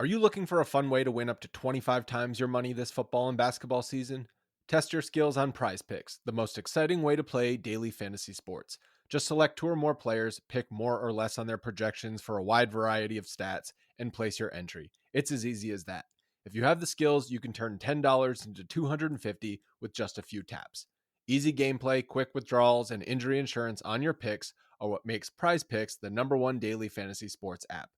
Are you looking for a fun way to win up to 25 times your money this football and basketball season? Test your skills on Prize Picks, the most exciting way to play daily fantasy sports. Just select two or more players, pick more or less on their projections for a wide variety of stats, and place your entry. It's as easy as that. If you have the skills, you can turn $10 into $250 with just a few taps. Easy gameplay, quick withdrawals, and injury insurance on your picks are what makes Prize Picks the #1 daily fantasy sports app.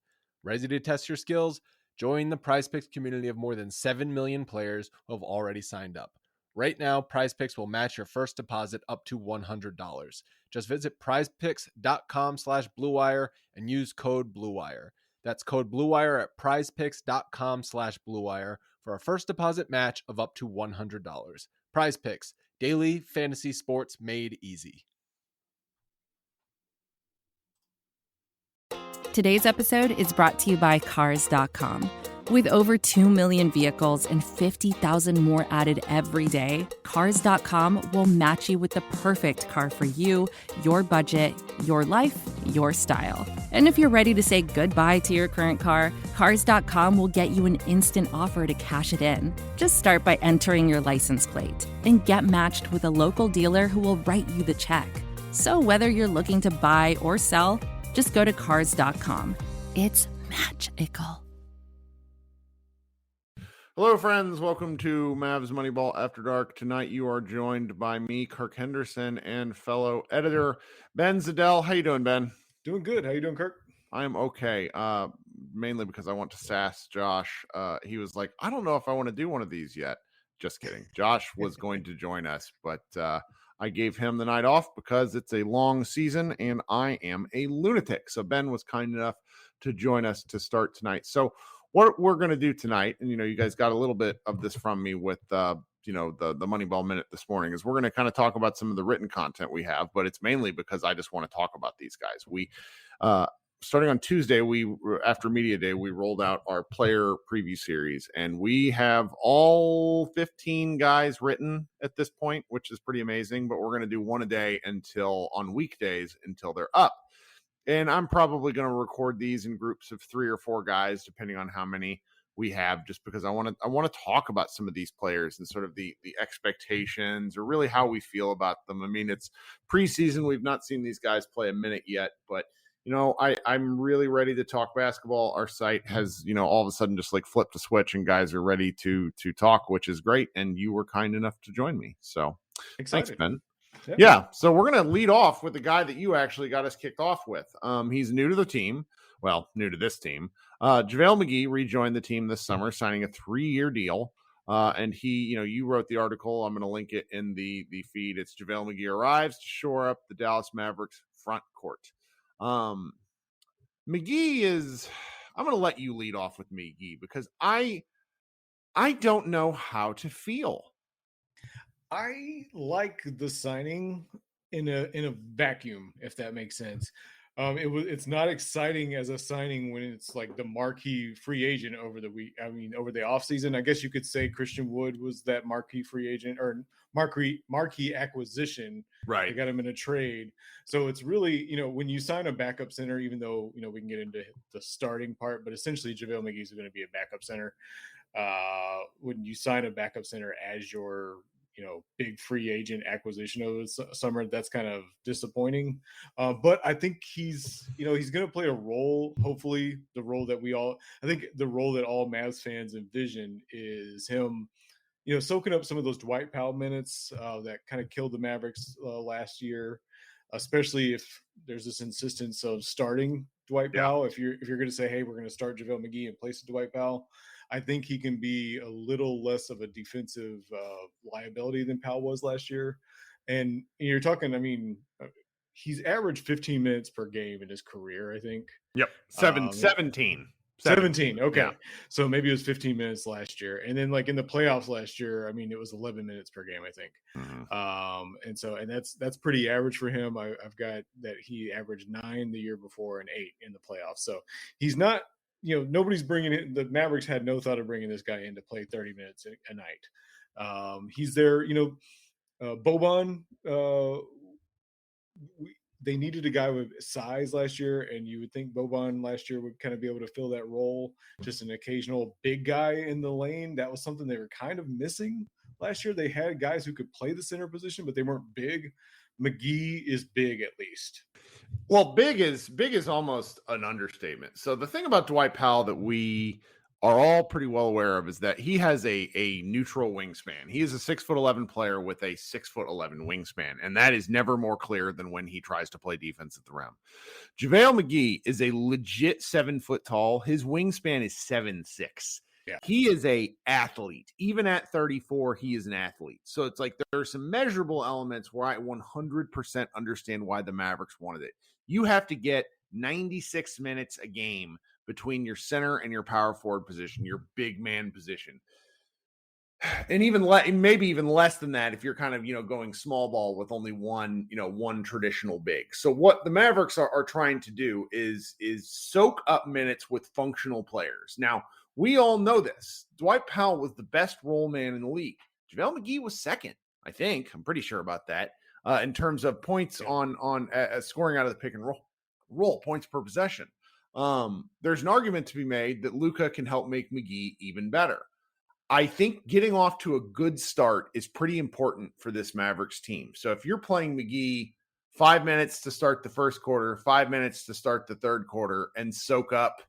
Ready to test your skills? Join the PrizePicks community of more than 7 million players who have already signed up. Right now, PrizePicks will match your first deposit up to $100. Just visit prizepicks.com/bluewire and use code BLUEWIRE. That's code BLUEWIRE at prizepicks.com/bluewire for a first deposit match of up to $100. PrizePicks, daily fantasy sports made easy. Today's episode is brought to you by Cars.com. With over 2 million vehicles and 50,000 more added every day, Cars.com will match you with the perfect car for you, your budget, your life, your style. And if you're ready to say goodbye to your current car, Cars.com will get you an instant offer to cash it in. Just start by entering your license plate and get matched with a local dealer who will write you the check. So whether you're looking to buy or sell, just go to Cars.com. It's magical. Hello, friends. Welcome to Mavs Moneyball After Dark. Tonight, you are joined by me, Kirk Henderson, and fellow editor Ben Zadell. How you doing, Ben? Doing good. How you doing, Kirk? I am okay. Mainly because I want to sass Josh. He was like, I don't know if I want to do one of these yet. Just kidding. Josh was going to join us, but I gave him the night off because it's a long season and I am a lunatic. So Ben was kind enough to join us to start tonight. So what we're going to do tonight, and you guys got a little bit of this from me with the Moneyball Minute this morning, is we're going to kind of talk about some of the written content we have, but it's mainly because I just want to talk about these guys. We starting on Tuesday, after Media Day, we rolled out our player preview series, and we have all 15 guys written at this point, which is pretty amazing, but we're going to do one a day on weekdays until they're up. And I'm probably going to record these in groups of 3 or 4 guys, depending on how many we have, just because I want to talk about some of these players and sort of the expectations or really how we feel about them. I mean, it's preseason. We've not seen these guys play a minute yet, but I'm really ready to talk basketball. Our site has, all of a sudden just like flipped a switch and guys are ready to talk, which is great. And you were kind enough to join me. So excited. Thanks, Ben. Yeah. So we're going to lead off with the guy that you actually got us kicked off with. He's new to the team. Well, new to this team. JaVale McGee rejoined the team this summer, signing a 3-year deal. And he, you wrote the article. I'm going to link it in the feed. It's JaVale McGee arrives to shore up the Dallas Mavericks front court. McGee is, I'm going to let you lead off with McGee because I don't know how to feel. I like the signing in a vacuum, if that makes sense. It's not exciting as a signing when it's like the marquee free agent over the week. I mean, over the offseason, I guess you could say Christian Wood was that marquee free agent or marquee acquisition. Right. They got him in a trade. So it's really, when you sign a backup center, even though, we can get into the starting part, but essentially JaVale McGee is going to be a backup center. When you sign a backup center as your big free agent acquisition of the summer, that's kind of disappointing. But I think he's going to play a role. Hopefully the role that all Mavs fans envision is him, soaking up some of those Dwight Powell minutes that kind of killed the Mavericks last year, especially if there's this insistence of starting Dwight Powell. If you're going to say, hey, we're going to start JaVale McGee in place of Dwight Powell, I think he can be a little less of a defensive liability than Powell was last year. And you're talking, he's averaged 15 minutes per game in his career, I think. Yep. 17. 17. Okay. Yeah. So maybe it was 15 minutes last year. And then like in the playoffs last year, it was 11 minutes per game, I think. Mm-hmm. And that's pretty average for him. I've got that he averaged 9 the year before and 8 in the playoffs. So he's not, nobody's bringing it. The Mavericks had no thought of bringing this guy in to play 30 minutes a night. He's there, Boban. they needed a guy with size last year, and you would think Boban last year would kind of be able to fill that role, just an occasional big guy in the lane. That was something they were kind of missing last year. They had guys who could play the center position, but they weren't big. McGee is big, at least. Well, big is almost an understatement. So the thing about Dwight Powell that we are all pretty well aware of is that he has a neutral wingspan. He is a 6'11" player with a 6'11" wingspan, and that is never more clear than when he tries to play defense at the rim. JaVale McGee is a legit 7 foot tall. His wingspan is 7'6". Yeah. He is a athlete. Even at 34, he is an athlete. So it's like there are some measurable elements where I 100% understand why the Mavericks wanted it. You have to get 96 minutes a game between your center and your power forward position, your big man position. And even maybe even less than that if you're kind of, going small ball with only one traditional big. So what the Mavericks are trying to do is soak up minutes with functional players. Now, we all know this. Dwight Powell was the best roll man in the league. JaVale McGee was second, I think. I'm pretty sure about that. In terms of points on scoring out of the pick and roll points per possession. There's an argument to be made that Luka can help make McGee even better. I think getting off to a good start is pretty important for this Mavericks team. So if you're playing McGee 5 minutes to start the first quarter, 5 minutes to start the third quarter, and soak up,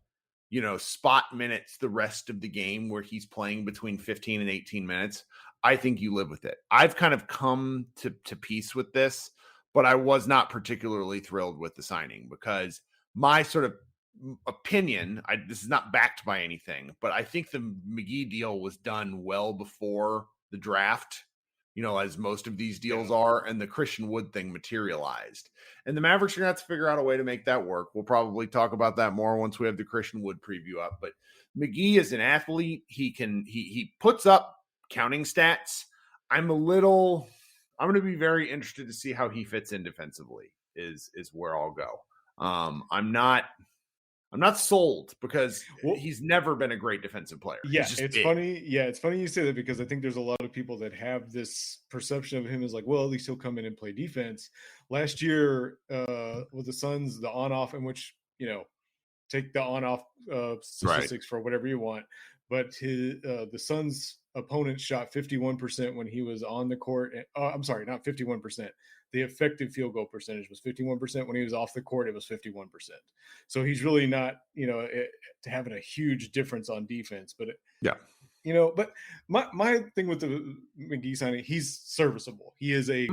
spot minutes the rest of the game where he's playing between 15 and 18 minutes, I think you live with it. I've kind of come to peace with this, but I was not particularly thrilled with the signing because my sort of opinion, this is not backed by anything, but I think the McGee deal was done well before the draft, as most of these deals are, and the Christian Wood thing materialized. And the Mavericks are going to have to figure out a way to make that work. We'll probably talk about that more once we have the Christian Wood preview up. But McGee is an athlete. He puts up counting stats. I'm going to be very interested to see how he fits in defensively is where I'll go. I'm not sold because he's never been a great defensive player. Yeah, it's funny. Yeah, it's funny you say that because I think there's a lot of people that have this perception of him as like, well, at least he'll come in and play defense. Last year with the Suns, the on-off, in which, take the on-off statistics for whatever you want. But the Suns' opponent shot 51% when he was on the court. I'm sorry, not 51%. The effective field goal percentage was 51%. When he was off the court, it was 51%. So he's really not, having a huge difference on defense. But but my thing with the McGee signing, he's serviceable. He is a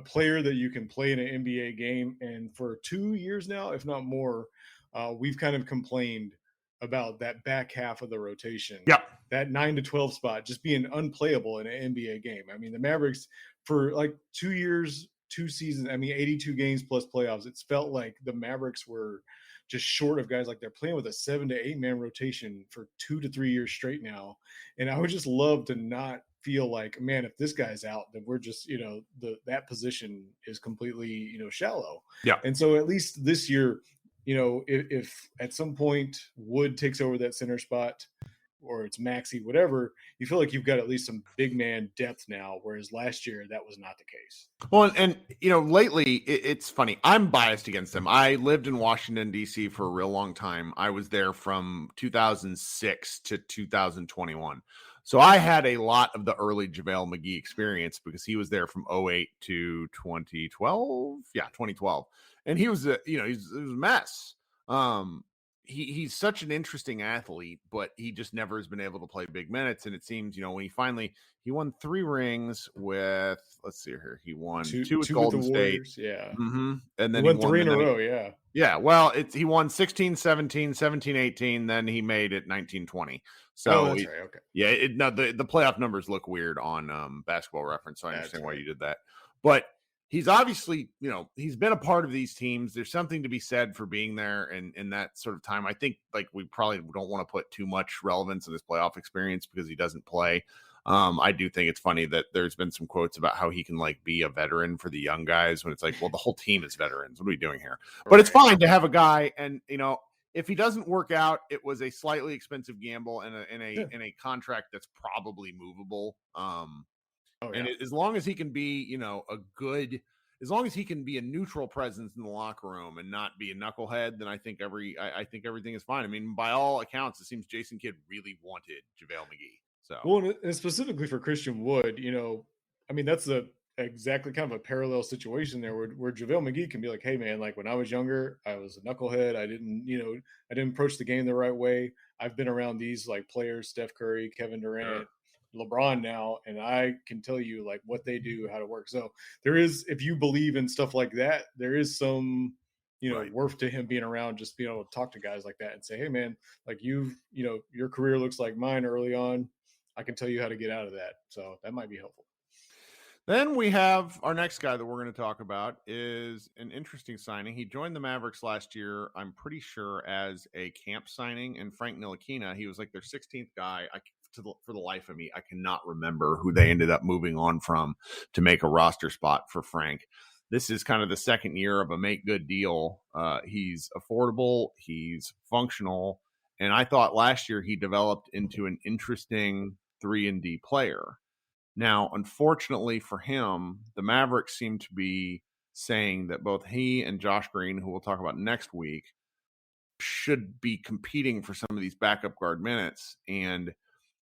player that you can play in an NBA game. And for 2 years now, if not more, we've kind of complained about that back half of the rotation. That 9 to 12 spot just being unplayable in an NBA game. I mean, the Mavericks for like 2 years, 2 seasons, 82 games plus playoffs, it's felt like the Mavericks were just short of guys. Like they're playing with a 7 to 8 man rotation for 2 to 3 years straight now. And I would just love to not feel like, man, if this guy's out, then we're just, that position is completely, shallow. And so at least this year, if at some point Wood takes over that center spot, or it's Maxi, whatever, you feel like you've got at least some big man depth now, whereas last year that was not the case. Well, and lately it's funny. I'm biased against them. I lived in Washington, D.C. for a real long time. I was there from 2006 to 2021. So I had a lot of the early JaVale McGee experience because he was there from 2008 to 2012. Yeah, 2012. And he was he was a mess. He's such an interesting athlete, but he just never has been able to play big minutes. And it seems, when he won 3 rings with, let's see here. He won two with Golden State. Yeah. Mm-hmm. And then he won 3 in a row. Yeah. Yeah. Well, he won 16, 17, 17, 18. Then he made it 19, 20. So that's right. Okay. Yeah. The playoff numbers look weird on Basketball Reference. So I understand why you did that, but he's obviously, he's been a part of these teams. There's something to be said for being there and in that sort of time. I think we probably don't want to put too much relevance in his playoff experience because he doesn't play. I do think it's funny that there's been some quotes about how he can be a veteran for the young guys when it's like, well, the whole team is veterans. What are we doing here? But it's fine to have a guy. And, if he doesn't work out, it was a slightly expensive gamble in a contract that's probably movable. And as long as he can be, a good, as long as he can be a neutral presence in the locker room and not be a knucklehead, then I think everything is fine. I mean, by all accounts, it seems Jason Kidd really wanted JaVale McGee. So, well, and specifically for Christian Wood, I mean, that's exactly kind of a parallel situation there where JaVale McGee can be like, hey man, like when I was younger, I was a knucklehead. I didn't approach the game the right way. I've been around these like players, Steph Curry, Kevin Durant, LeBron now, and I can tell you like what they do, how to work. So there is, if you believe in stuff like that, there is some, worth to him being around, just being able to talk to guys like that and say, hey man, like your career looks like mine early on. I can tell you how to get out of that. So that might be helpful. Then we have our next guy that we're going to talk about is an interesting signing. He joined the Mavericks last year, I'm pretty sure, as a camp signing. And Frank Ntilikina, he was like their 16th guy. For the life of me, I cannot remember who they ended up moving on from to make a roster spot for Frank. This is kind of the second year of a make good deal. He's affordable. He's functional. And I thought last year he developed into an interesting 3-and-D player. Now, unfortunately for him, the Mavericks seem to be saying that both he and Josh Green, who we'll talk about next week, should be competing for some of these backup guard minutes. And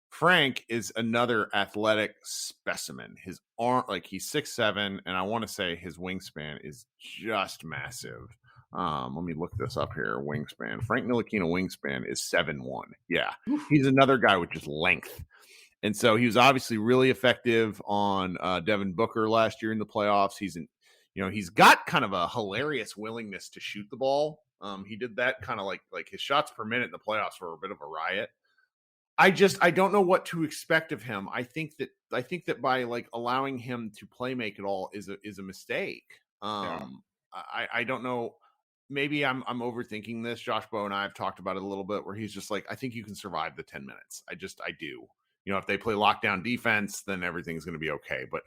Frank is another athletic specimen. His arm, like he's 6'7", and I want to say his wingspan is just massive. Let me look this up here. Wingspan. Frank Ntilikina wingspan is 7'1". Yeah. He's another guy with just length. And so he was obviously really effective on Devin Booker last year in the playoffs. He's got kind of a hilarious willingness to shoot the ball. He did that kind of like his shots per minute in the playoffs were a bit of a riot. I don't know what to expect of him. I think that by like allowing him to play make it all is a mistake. I don't know. Maybe I'm overthinking this. Josh Bowe and I have talked about it a little bit where he's just like, I think you can survive the 10 minutes. I do. If they play lockdown defense, then everything's going to be okay. But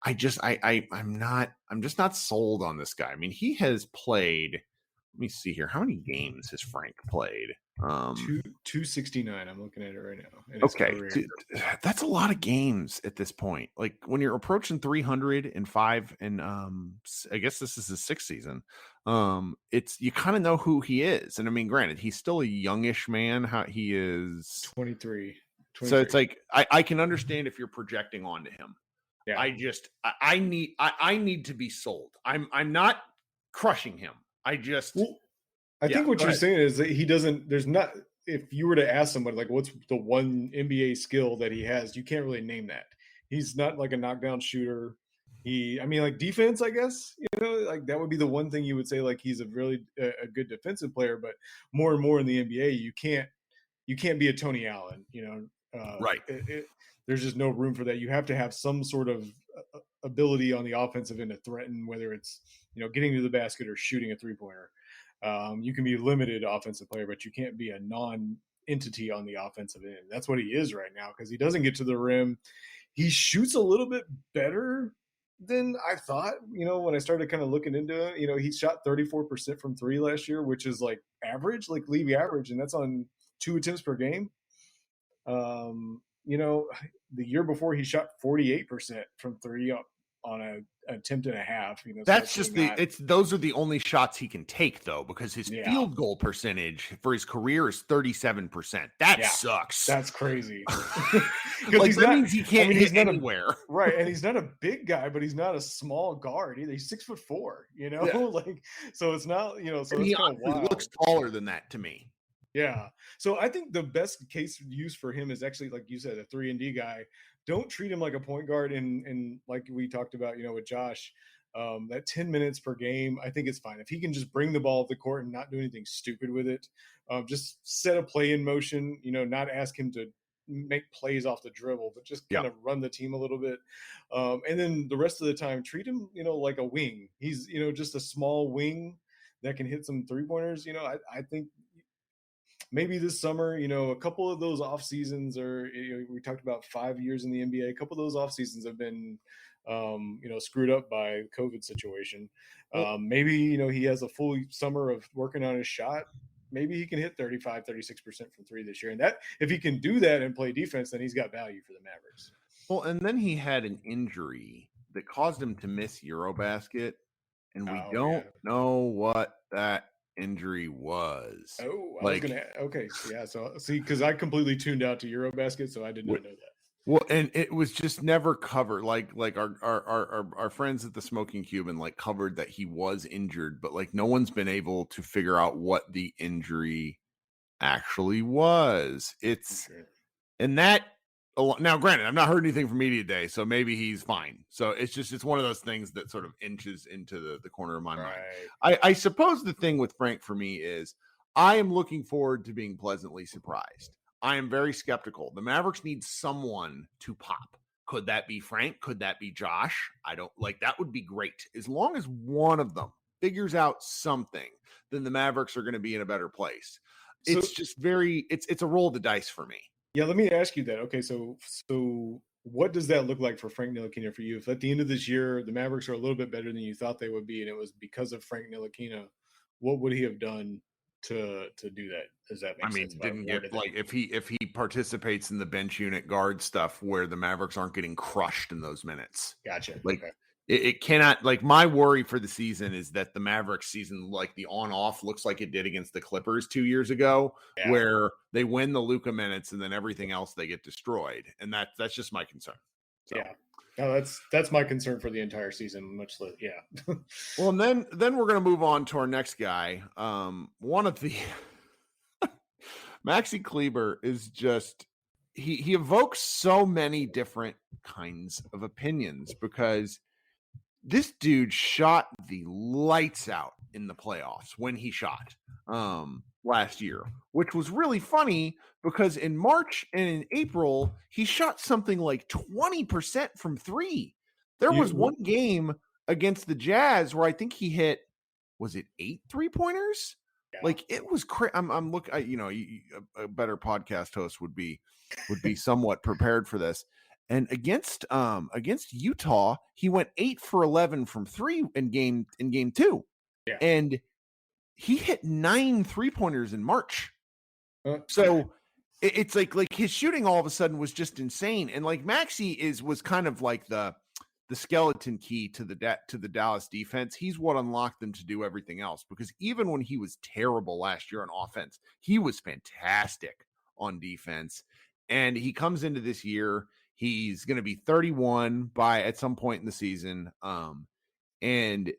I'm just not sold on this guy. I mean, he has played, let me see here. How many games has Frank played? 269. I'm looking at it right now. Okay. That's a lot of games at this point. Like when you're approaching 305 and I guess this is his 6th season. You kind of know who he is. And I mean, granted, he's still a youngish man. How he is 23. So it's like I can understand if you're projecting onto him. Yeah. I need to be sold. I'm not crushing him. I think what you're saying is that he doesn't. There's not. If you were to ask somebody like, what's the one NBA skill that he has, you can't really name that. He's not like a knockdown shooter. Like defense, I guess, like that would be the one thing you would say, like he's a really a good defensive player, but more and more in the NBA, you can't be a Tony Allen, right. There's just no room for that. You have to have some sort of ability on the offensive end to threaten, whether it's, getting to the basket or shooting a 3-pointer. You can be a limited offensive player, but you can't be a non-entity on the offensive end. That's what he is right now because he doesn't get to the rim. He shoots a little bit better than I thought, when I started kind of looking into it. He shot 34% from 3 last year, which is like average, like league average, and that's on 2 attempts per game. The year before he shot 48% from 3 on an attempt and a half. That's just those are the only shots he can take though, because his field goal percentage for his career is 37%. That sucks. That's crazy. Like that means he can't hit anywhere. Right. And he's not a big guy, but he's not a small guard either. He's 6'4", like, so it's not, so he looks taller than that to me. Yeah. So I think the best case use for him is actually, like you said, a 3-and-D guy. Don't treat him like a point guard. And like we talked about, with Josh, that 10 minutes per game, I think it's fine. If he can just bring the ball up the court and not do anything stupid with it, just set a play in motion, not ask him to make plays off the dribble, but just kind of run the team a little bit. And then the rest of the time, treat him, like a wing. He's, just a small wing that can hit some 3-pointers. I think maybe this summer, a couple of those off seasons are, we talked about 5 years in the NBA. A couple of those off seasons have been, screwed up by the COVID situation. Maybe, he has a full summer of working on his shot. Maybe he can hit 35, 36% from 3 this year. And that, if he can do that and play defense, then he's got value for the Mavericks. Well, and then he had an injury that caused him to miss Eurobasket, and we don't Yeah. know what that injury was. Oh, I was Like, gonna. Okay, yeah. So see, because I completely tuned out to Eurobasket, so I did not know that. well, and it was just never covered. Like our friends at the Smoking Cuban like covered that he was injured, but like no one's been able to figure out what the injury actually was. It's Sure. and that now, granted, I've not heard anything from media day, so maybe he's fine. So it's one of those things that sort of inches into the corner of my mind. I suppose the thing with Frank for me is I am looking forward to being pleasantly surprised. I am very skeptical. The Mavericks need someone to pop. Could that be Frank? Could that be Josh? I don't like that would be great. As long as one of them figures out something, then the Mavericks are going to be in a better place. So, It's just it's a roll of the dice for me. Yeah, let me ask you that. Okay, so what does that look like for Frank Ntilikina for you? If at the end of this year the Mavericks are a little bit better than you thought they would be, and it was because of Frank Ntilikina, what would he have done to do that? Does that make sense? Didn't get like if he participates in the bench unit guard stuff where the Mavericks aren't getting crushed in those minutes. Gotcha. Like Okay. it cannot, like, my worry for the season is that the Mavericks season, like the on-off looks like it did against the Clippers 2 years ago, where they win the Luka minutes and then everything else they get destroyed. And that's just my concern. So. Yeah. No, that's my concern for the entire season. Much less, yeah. Well, and then we're gonna move on to our next guy. One of the Maxi Kleber is just he evokes so many different kinds of opinions because this dude shot the lights out in the playoffs when he shot last year, which was really funny because in March and in April, he shot something like 20% from three. There was one game against the Jazz where I think he hit, was it 8 3-pointers? Yeah. Like it was crazy. I'm looking, a better podcast host would be somewhat prepared for this. And against Utah, he went 8 for 11 from three in game 2. Yeah. And he hit 9 3-pointers in March. So it's like his shooting all of a sudden was just insane. And like Maxi was kind of like the skeleton key to the Dallas defense. He's what unlocked them to do everything else, because even when he was terrible last year on offense, he was fantastic on defense. And he comes into this year, he's going to be 31 at some point in the season. And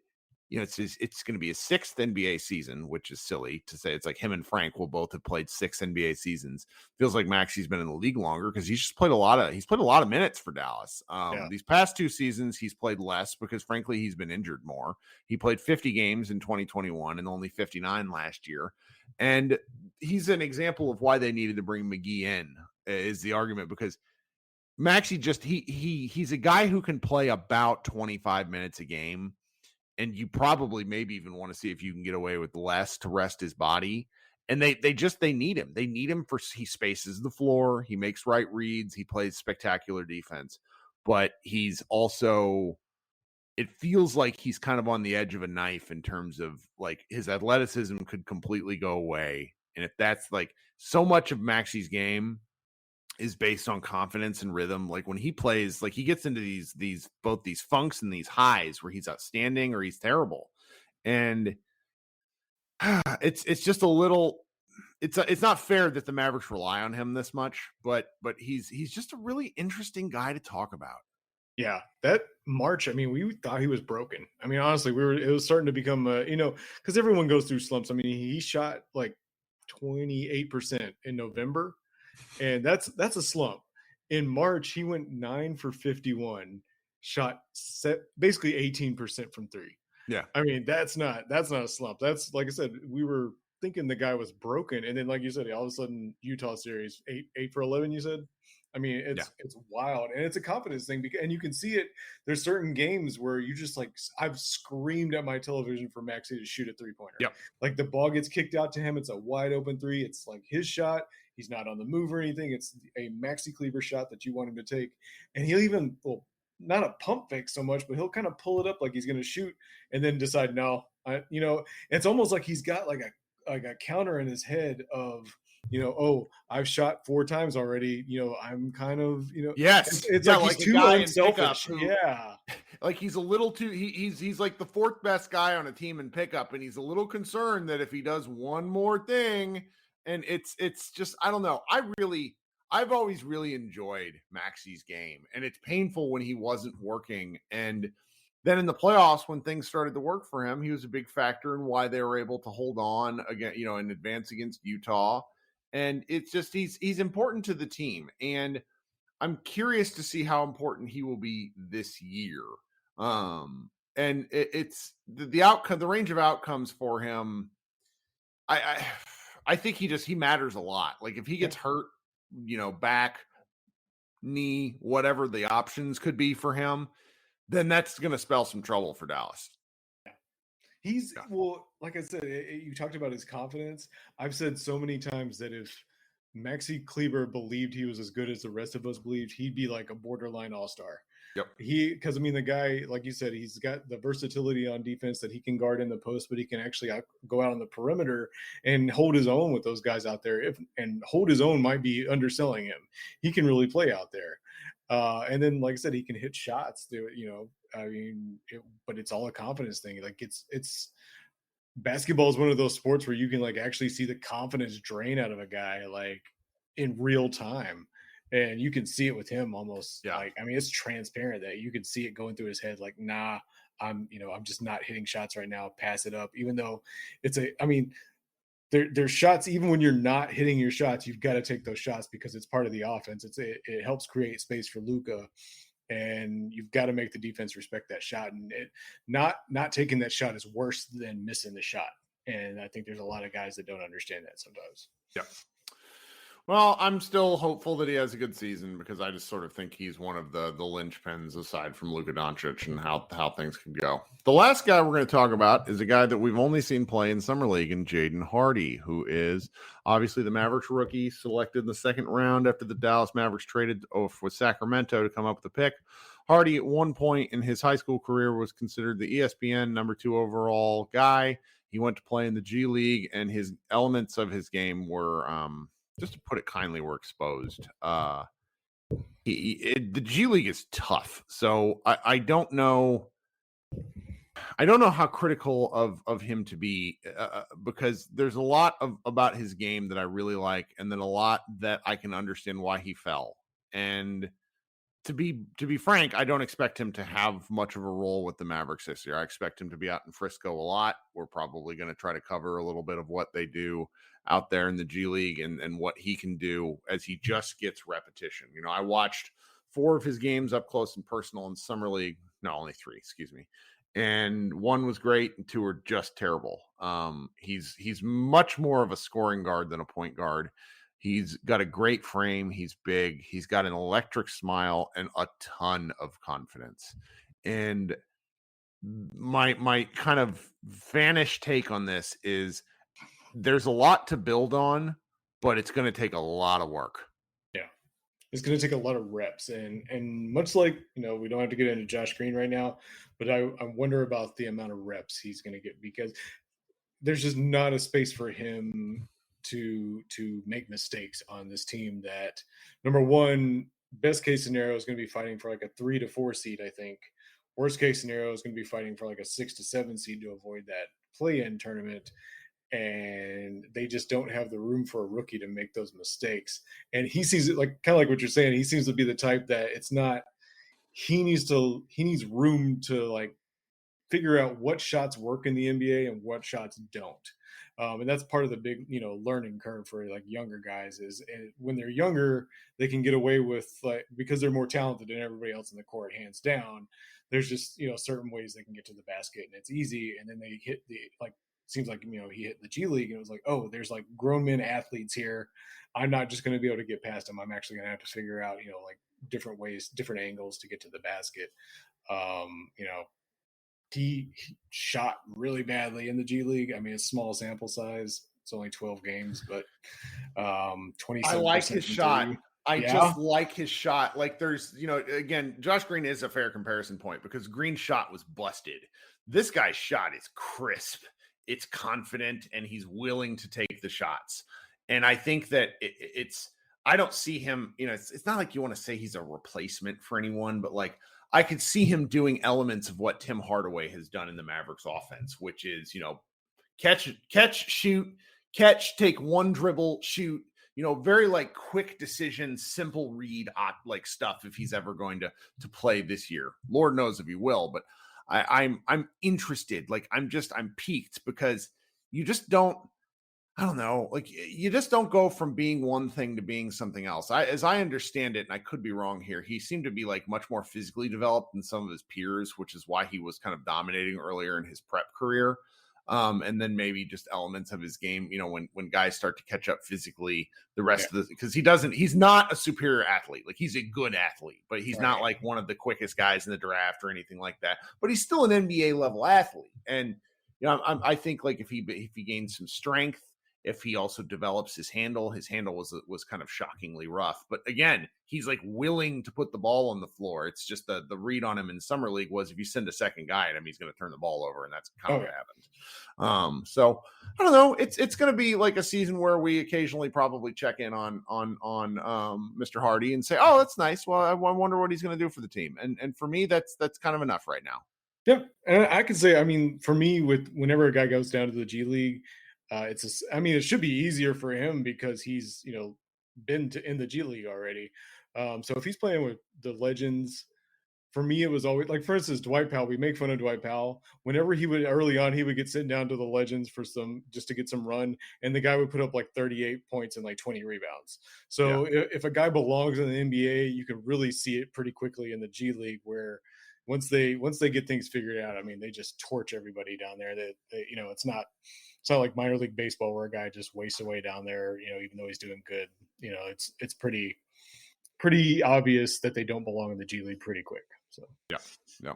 it's going to be his 6th NBA season, which is silly to say. It's like him and Frank will both have played 6 NBA seasons. Feels like Maxi's been in the league longer because he's played a lot of minutes for Dallas. These past 2 seasons, he's played less because frankly, he's been injured more. He played 50 games in 2021 and only 59 last year. And he's an example of why they needed to bring McGee in, is the argument, because Maxi he's a guy who can play about 25 minutes a game. And you probably maybe even want to see if you can get away with less to rest his body. And they need him. They need him he spaces the floor. He makes right reads. He plays spectacular defense. But he's also, it feels like he's kind of on the edge of a knife in terms of like his athleticism could completely go away. And if that's like so much of Maxi's game is based on confidence and rhythm. Like when he plays, like he gets into these both these funks and these highs where he's outstanding or he's terrible. And it's just a little, it's not fair that the Mavericks rely on him this much, but he's just a really interesting guy to talk about. Yeah, that March, I mean, we thought he was broken. I mean, honestly, it was starting to become because everyone goes through slumps. I mean, he shot like 28% in November. And that's a slump. In March, he went 9 for 51, shot basically 18% from three. Yeah. I mean, that's not a slump. That's, like I said, we were thinking the guy was broken. And then, like you said, all of a sudden, Utah series, 8 for 11, you said? I mean, it's wild. And it's a confidence thing. And you can see it. There's certain games where you just like, I've screamed at my television for Maxi to shoot a 3-pointer. Yep. Like the ball gets kicked out to him. It's a wide open 3. It's like his shot. He's not on the move or anything. It's a Maxi Kleber shot that you want him to take. And he'll even, not a pump fake so much, but he'll kind of pull it up like he's going to shoot and then decide, no, it's almost like he's got like like a counter in his head of, oh, I've shot 4 times already. I'm kind of, Yes. it's Yeah, like he's the too guy in pickup unselfish. who, Yeah. like he's a little too he's like the 4th best guy on a team in pickup, and he's a little concerned that if he does one more thing, and it's just, I don't know. I've always really enjoyed Maxi's game, and it's painful when he wasn't working. And then in the playoffs, when things started to work for him, he was a big factor in why they were able to hold on again, in advance against Utah. And it's just, he's important to the team. And I'm curious to see how important he will be this year. And it's the outcome, the range of outcomes for him. I think he matters a lot. Like if he gets hurt, back, knee, whatever the options could be for him, then that's going to spell some trouble for Dallas. Well, like I said, you talked about his confidence. I've said so many times that if Maxi Kleber believed he was as good as the rest of us believed, he'd be like a borderline all-star. Yep. Because the guy, like you said, he's got the versatility on defense that he can guard in the post, but he can actually go out on the perimeter and hold his own with those guys out there. And hold his own might be underselling him. He can really play out there. And then, like I said, he can hit shots. But it's all a confidence thing. Like it's basketball is one of those sports where you can like actually see the confidence drain out of a guy like in real time. And you can see it with him almost. Like, it's transparent that you can see it going through his head. Like, nah, I'm just not hitting shots right now. Pass it up. Even though there's shots, even when you're not hitting your shots, you've got to take those shots because it's part of the offense. It helps create space for Luka, and you've got to make the defense respect that shot. And not taking that shot is worse than missing the shot. And I think there's a lot of guys that don't understand that sometimes. Yeah. Well, I'm still hopeful that he has a good season because I just sort of think he's one of the linchpins aside from Luka Doncic and how things can go. The last guy we're going to talk about is a guy that we've only seen play in Summer League, and Jaden Hardy, who is obviously the Mavericks rookie selected in the 2nd round after the Dallas Mavericks traded with Sacramento to come up with a pick. Hardy at one point in his high school career was considered the ESPN number 2 overall guy. He went to play in the G League, and his elements of his game were just to put it kindly, were exposed. The G League is tough, so I don't know. I don't know how critical of him to be because there's a lot about his game that I really like, and then a lot that I can understand why he fell. And to be frank, I don't expect him to have much of a role with the Mavericks this year. I expect him to be out in Frisco a lot. We're probably going to try to cover a little bit of what they do out there in the G League and what he can do as he just gets repetition. I watched 4 of his games up close and personal in Summer League. No, only 3, excuse me. And 1 was great and 2 were just terrible. He's much more of a scoring guard than a point guard. He's got a great frame. He's big. He's got an electric smile and a ton of confidence. And my kind of vanish take on this is there's a lot to build on, but it's going to take a lot of work. Yeah. It's going to take a lot of reps. And much like, we don't have to get into Josh Green right now, but I wonder about the amount of reps he's going to get because there's just not a space for him to make mistakes on this team that, number one, best case scenario is going to be fighting for like a 3 to 4 seed, I think. Worst case scenario is going to be fighting for like a 6 to 7 seed to avoid that play-in tournament. And they just don't have the room for a rookie to make those mistakes. And he sees it like kind of like what you're saying. He seems to be the type that it's not, he needs room to like figure out what shots work in the NBA and what shots don't. And that's part of the big, learning curve for like younger guys is when they're younger, they can get away with like, because they're more talented than everybody else in the court, hands down. There's just, certain ways they can get to the basket and it's easy. And then they hit seems like, he hit the G League and it was like, oh, there's like grown men athletes here. I'm not just going to be able to get past them. I'm actually going to have to figure out, like different ways, different angles to get to the basket. He shot really badly in the G League. It's small sample size. It's only 12 games, but 27%. I like his shot. I just like his shot. Like there's, again, Josh Green is a fair comparison point because Green's shot was busted. This guy's shot is crisp. it's confident and he's willing to take the shots. And I think that I don't see him, it's not like you want to say he's a replacement for anyone, but like I could see him doing elements of what Tim Hardaway has done in the Mavericks offense, which is, catch, shoot, catch, take one dribble, shoot, very like quick decision, simple read, like stuff if he's ever going to play this year. Lord knows if he will, but I'm interested. Like I'm piqued because you just don't, I don't know, like you just don't go from being one thing to being something else. As I understand it, and I could be wrong here, he seemed to be like much more physically developed than some of his peers, which is why he was kind of dominating earlier in his prep career. And then maybe just elements of his game, when guys start to catch up physically, the rest of the, because he's not a superior athlete. Like he's a good athlete, but he's not like one of the quickest guys in the draft or anything like that. But he's still an NBA level athlete. And, I think like if he gains some strength, if he also develops his handle was kind of shockingly rough. But again, he's like willing to put the ball on the floor. It's just the read on him in summer league was if you send a second guy at him, he's going to turn the ball over, and that's kind of what happened. So I don't know. It's going to be like a season where we occasionally probably check in on Mr. Hardy and say, oh, that's nice. Well, I wonder what he's going to do for the team. And for me, that's kind of enough right now. Yeah, and I can say, I mean, for me, whenever a guy goes down to the G League, it should be easier for him because he's been in the G League already. So if he's playing with the legends, for me it was always like, for instance, Dwight Powell. We make fun of Dwight Powell whenever he would early on. He would get sent down to the legends just to get some run, and the guy would put up like 38 points and like 20 rebounds. So if a guy belongs in the NBA, you can really see it pretty quickly in the G League where. Once they get things figured out, I mean, they just torch everybody down there. It's not like minor league baseball where a guy just wastes away down there, even though he's doing good. It's pretty obvious that they don't belong in the G League pretty quick. So yeah.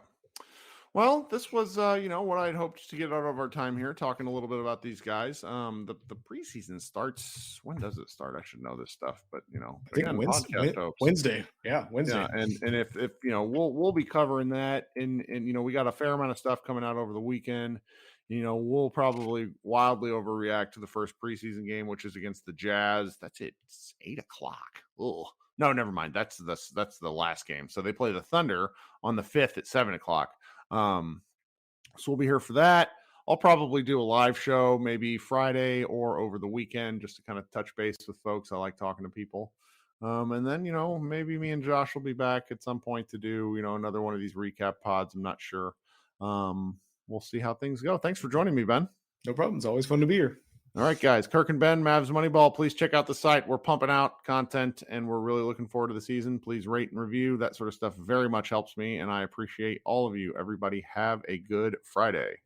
Well, this was, what I'd hoped to get out of our time here, talking a little bit about these guys. The preseason starts. When does it start? I should know this stuff, but I think Wednesday. Yeah, Wednesday. Yeah, and if we'll be covering that, and we got a fair amount of stuff coming out over the weekend. We'll probably wildly overreact to the first preseason game, which is against the Jazz. That's it. It's 8:00. Oh no, never mind. That's the last game. So they play the Thunder on the 5th at 7:00. So we'll be here for that. I'll probably do a live show maybe Friday or over the weekend just to kind of touch base with folks. I like talking to people. And then, maybe me and Josh will be back at some point to do, another one of these recap pods. I'm not sure. We'll see how things go. Thanks for joining me, Ben. No problem. It's always fun to be here. All right, guys. Kirk and Ben, Mavs Moneyball. Please check out the site. We're pumping out content, and we're really looking forward to the season. Please rate and review. That sort of stuff very much helps me, and I appreciate all of you. Everybody have a good Friday.